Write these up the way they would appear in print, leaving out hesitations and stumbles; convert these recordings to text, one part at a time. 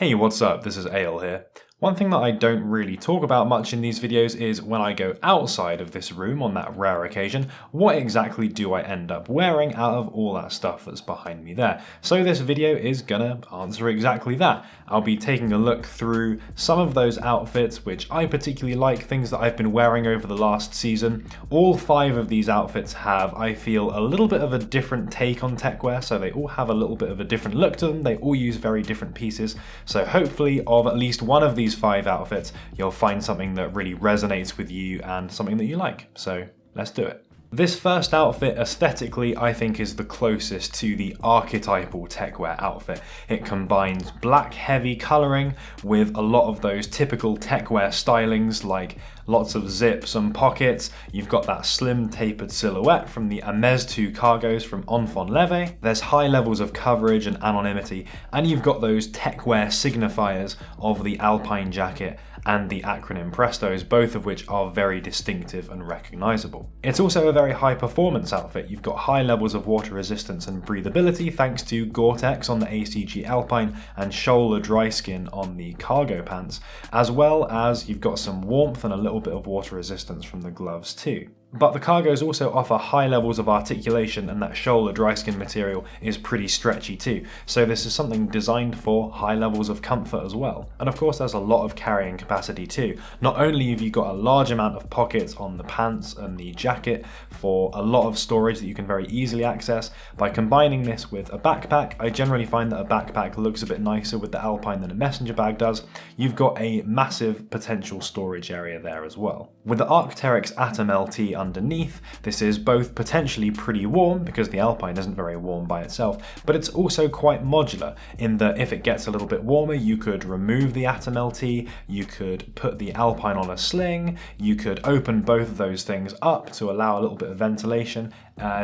Hey, what's up? This is Ale here. One thing that I don't really talk about much in these videos is when I go outside of this room on that rare occasion, what exactly do I end up wearing out of all that stuff that's behind me there? So this video is gonna answer exactly that. I'll be taking a look through some of those outfits which I particularly like, things that I've been wearing over the last season. All 5 of these outfits have, I feel, a little bit of a different take on techwear, so they all have a little bit of a different look to them. They all use very different pieces, so hopefully of at least one of these 5 outfits, you'll find something that really resonates with you and something that you like. So let's do it. This first outfit aesthetically I think is the closest to the archetypal techwear outfit. It combines black heavy colouring with a lot of those typical techwear stylings like lots of zips and pockets. You've got that slim tapered silhouette from the Ameztu cargos from Enfin Leve. There's high levels of coverage and anonymity, and you've got those techwear signifiers of the Alpine jacket and the Acronym Prestos, both of which are very distinctive and recognisable. It's also a very high performance outfit. You've got high levels of water resistance and breathability thanks to Gore-Tex on the ACG Alpine and Shoulder Dry Skin on the cargo pants, as well as you've got some warmth and a little bit of water resistance from the gloves too. But the cargos also offer high levels of articulation, and that shoulder dry skin material is pretty stretchy too. So this is something designed for high levels of comfort as well. And of course there's a lot of carrying capacity too. Not only have you got a large amount of pockets on the pants and the jacket for a lot of storage that you can very easily access, by combining this with a backpack, I generally find that a backpack looks a bit nicer with the Alpine than a messenger bag does. You've got a massive potential storage area there as well. With the Arc'teryx Atom LT underneath, this is both potentially pretty warm because the Alpine isn't very warm by itself, but it's also quite modular in that if it gets a little bit warmer, you could remove the Atom LT, you could put the Alpine on a sling, you could open both of those things up to allow a little bit of ventilation.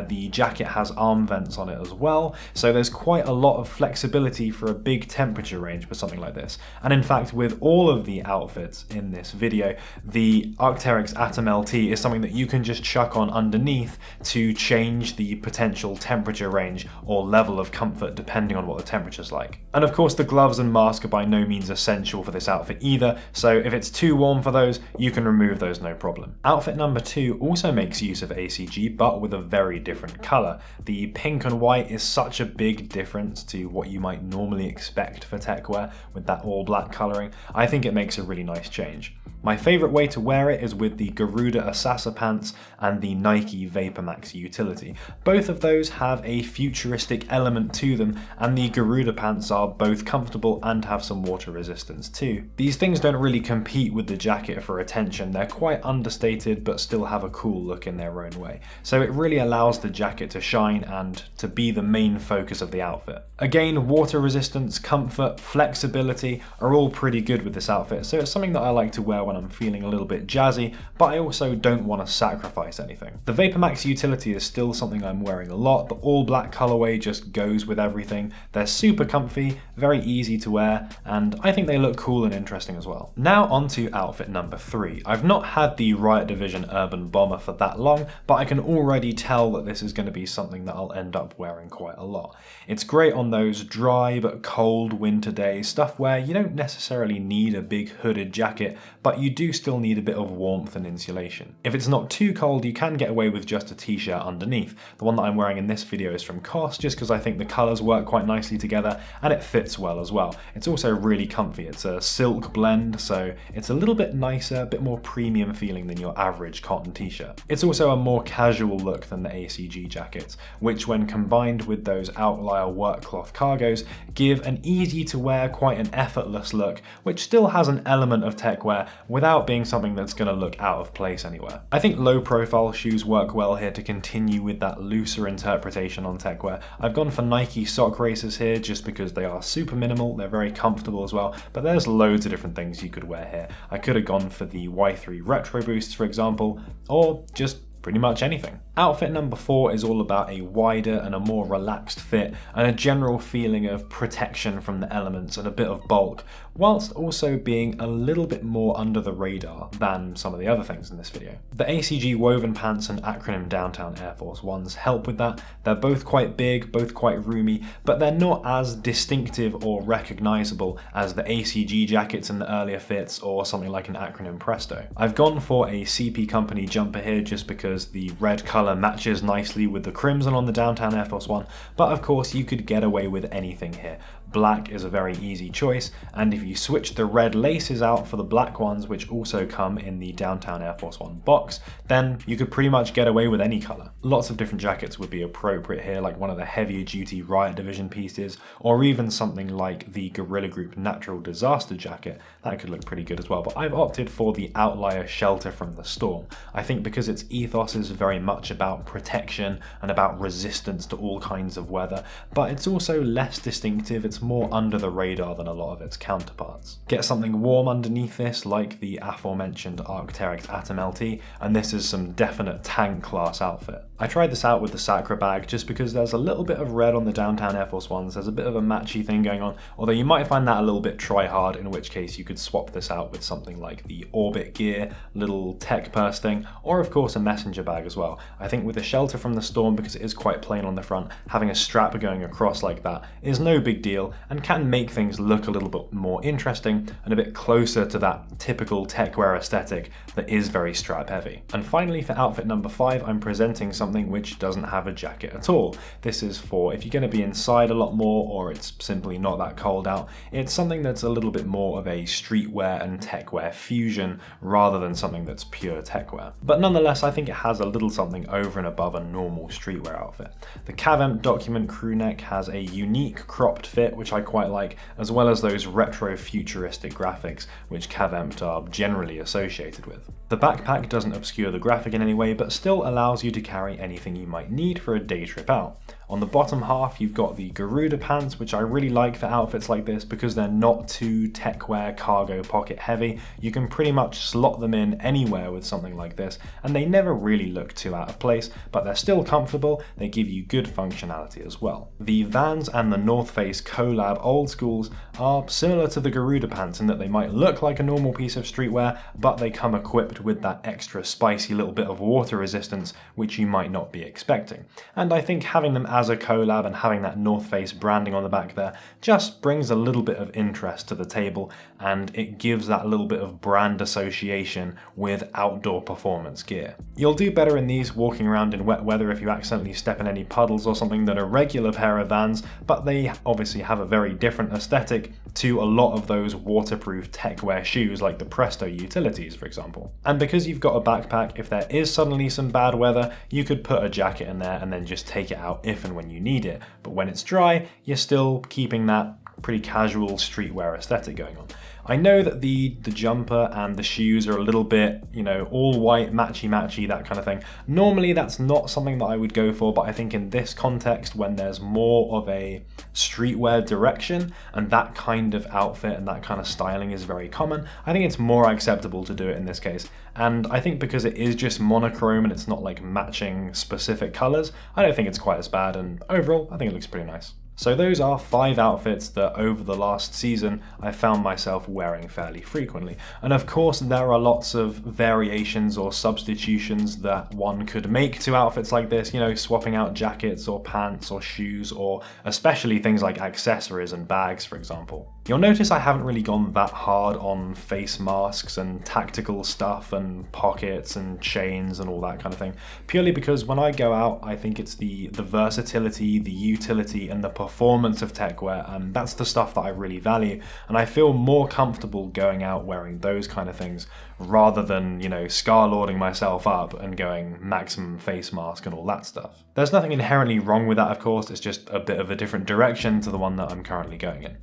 The jacket has arm vents on it as well, so there's quite a lot of flexibility for a big temperature range for something like this. And in fact, with all of the outfits in this video, the Arc'teryx Atom LT is something that you can just chuck on underneath to change the potential temperature range or level of comfort depending on what the temperature's like. And of course the gloves and mask are by no means essential for this outfit either, so if it's too warm for those, you can remove those no problem. Outfit number 2 also makes use of ACG, but with a very different colour. The pink and white is such a big difference to what you might normally expect for techwear with that all black colouring. I think it makes a really nice change. My favourite way to wear it is with the Garuda Asasaa pants and the Nike Vapormax utility. Both of those have a futuristic element to them, and the Garuda pants are both comfortable and have some water resistance too. These things don't really compete with the jacket for attention. They're quite understated but still have a cool look in their own way. So it really allows the jacket to shine and to be the main focus of the outfit. Again, water resistance, comfort, flexibility are all pretty good with this outfit, so it's something that I like to wear when I'm feeling a little bit jazzy, but I also don't want to sacrifice anything. The Vapormax utility is still something I'm wearing a lot. The all black colorway just goes with everything. They're super comfy, very easy to wear, and I think they look cool and interesting as well. Now on to outfit number 3. I've not had the Riot Division Urban Bomber for that long, but I can already tell that this is going to be something that I'll end up wearing quite a lot. It's great on those dry but cold winter days, stuff where you don't necessarily need a big hooded jacket, but you do still need a bit of warmth and insulation. If it's not too cold, you can get away with just a t-shirt underneath. The one that I'm wearing in this video is from COS, just because I think the colours work quite nicely together and it fits well as well. It's also really comfy. It's a silk blend, so it's a little bit nicer, a bit more premium feeling than your average cotton t-shirt. It's also a more casual look than the ACG jackets, which when combined with those Outlier Workcloth cargos give an easy to wear, quite an effortless look, which still has an element of techwear without being something that's going to look out of place anywhere. I think low profile shoes work well here to continue with that looser interpretation on techwear. I've gone for Nike sock racers here just because they are super minimal, they're very comfortable as well, but there's loads of different things you could wear here. I could have gone for the Y3 Retro Boosts for example, or just pretty much anything. Outfit number 4 is all about a wider and a more relaxed fit and a general feeling of protection from the elements and a bit of bulk, whilst also being a little bit more under the radar than some of the other things in this video. The ACG woven pants and Acronym Downtown Air Force Ones help with that. They're both quite big, both quite roomy, but they're not as distinctive or recognizable as the ACG jackets in the earlier fits or something like an Acronym Presto. I've gone for a CP Company jumper here just because the red color matches nicely with the crimson on the Downtown Air Force One, but of course you could get away with anything here. Black is a very easy choice, and if you switch the red laces out for the black ones, which also come in the Downtown Air Force One box, then you could pretty much get away with any color. Lots of different jackets would be appropriate here, like one of the heavier duty Riot Division pieces, or even something like the Guerrilla Group Natural Disaster jacket. That could look pretty good as well, but I've opted for the Outlier Shelter from the Storm. I think because its ethos is very much about protection and about resistance to all kinds of weather, but it's also less distinctive. It's more under the radar than a lot of its counterparts. Get something warm underneath this, like the aforementioned Arc'teryx Atom LT, and this is some definite tank class outfit. I tried this out with the Sacra bag just because there's a little bit of red on the Downtown Air Force Ones. There's a bit of a matchy thing going on, although you might find that a little bit try-hard, in which case you could swap this out with something like the Orbit Gear little tech purse thing, or of course a messenger bag as well. I think with the Shelter from the Storm, because it is quite plain on the front, having a strap going across like that is no big deal and can make things look a little bit more interesting and a bit closer to that typical Techwear aesthetic that is very strap heavy. And finally, for outfit number 5, I'm presenting something which doesn't have a jacket at all. This is for if you're going to be inside a lot more, or it's simply not that cold out. It's something that's a little bit more of a streetwear and techwear fusion rather than something that's pure techwear. But nonetheless, I think it has a little something over and above a normal streetwear outfit. The Empt document crew neck has a unique cropped fit, which I quite like, as well as those retro futuristic graphics which Empt are generally associated with. The backpack doesn't obscure the graphic in any way, but still allows you to carry anything you might need for a day trip out. On the bottom half, you've got the Garuda pants, which I really like for outfits like this because they're not too techwear cargo pocket heavy. You can pretty much slot them in anywhere with something like this, and they never really look too out of place, but they're still comfortable. They give you good functionality as well. The Vans and the North Face collab old schools are similar to the Garuda pants in that they might look like a normal piece of streetwear, but they come equipped with that extra spicy little bit of water resistance which you might not be expecting. And I think having them as a collab and having that North Face branding on the back there just brings a little bit of interest to the table, and it gives that little bit of brand association with outdoor performance gear. You'll do better in these walking around in wet weather if you accidentally step in any puddles or something than a regular pair of Vans, but they obviously have a very different aesthetic to a lot of those waterproof techwear shoes like the Presto Utilities, for example. And because you've got a backpack, if there is suddenly some bad weather, you could put a jacket in there and then just take it out if and when you need it. But when it's dry, you're still keeping that pretty casual streetwear aesthetic going on. I know that the jumper and the shoes are a little bit, all white, matchy, that kind of thing. Normally that's not something that I would go for, but I think in this context, when there's more of a streetwear direction and that kind of outfit and that kind of styling is very common, I think it's more acceptable to do it in this case. And I think because it is just monochrome and it's not like matching specific colors, I don't think it's quite as bad, and overall, I think it looks pretty nice. So those are 5 outfits that over the last season I found myself wearing fairly frequently. And of course there are lots of variations or substitutions that one could make to outfits like this, swapping out jackets or pants or shoes, or especially things like accessories and bags, for example. You'll notice I haven't really gone that hard on face masks and tactical stuff and pockets and chains and all that kind of thing, purely because when I go out, I think it's the versatility, the utility, and the performance of techwear, and that's the stuff that I really value, and I feel more comfortable going out wearing those kind of things rather than, scar-lording myself up and going maximum face mask and all that stuff. There's nothing inherently wrong with that, of course, it's just a bit of a different direction to the one that I'm currently going in.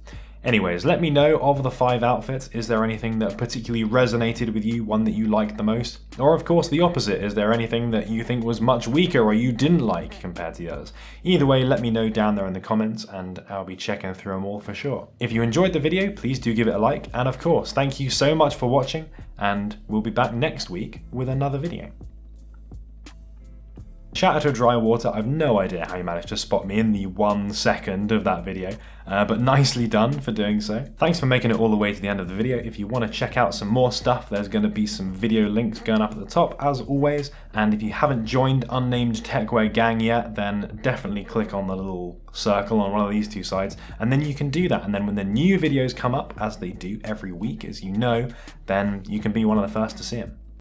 Anyways, let me know, of the 5 outfits, is there anything that particularly resonated with you, one that you liked the most? Or of course the opposite, is there anything that you think was much weaker or you didn't like compared to the others? Either way, let me know down there in the comments and I'll be checking through them all for sure. If you enjoyed the video, please do give it a like, and of course, thank you so much for watching, and we'll be back next week with another video. Shout out to Dry Water, I've no idea how you managed to spot me in the 1 second of that video, but nicely done for doing so. Thanks for making it all the way to the end of the video. If you want to check out some more stuff, there's going to be some video links going up at the top as always, and if you haven't joined Unnamed Techwear Gang yet, then definitely click on the little circle on one of these two sides, and then you can do that, and then when the new videos come up, as they do every week as you know, then you can be one of the first to see them.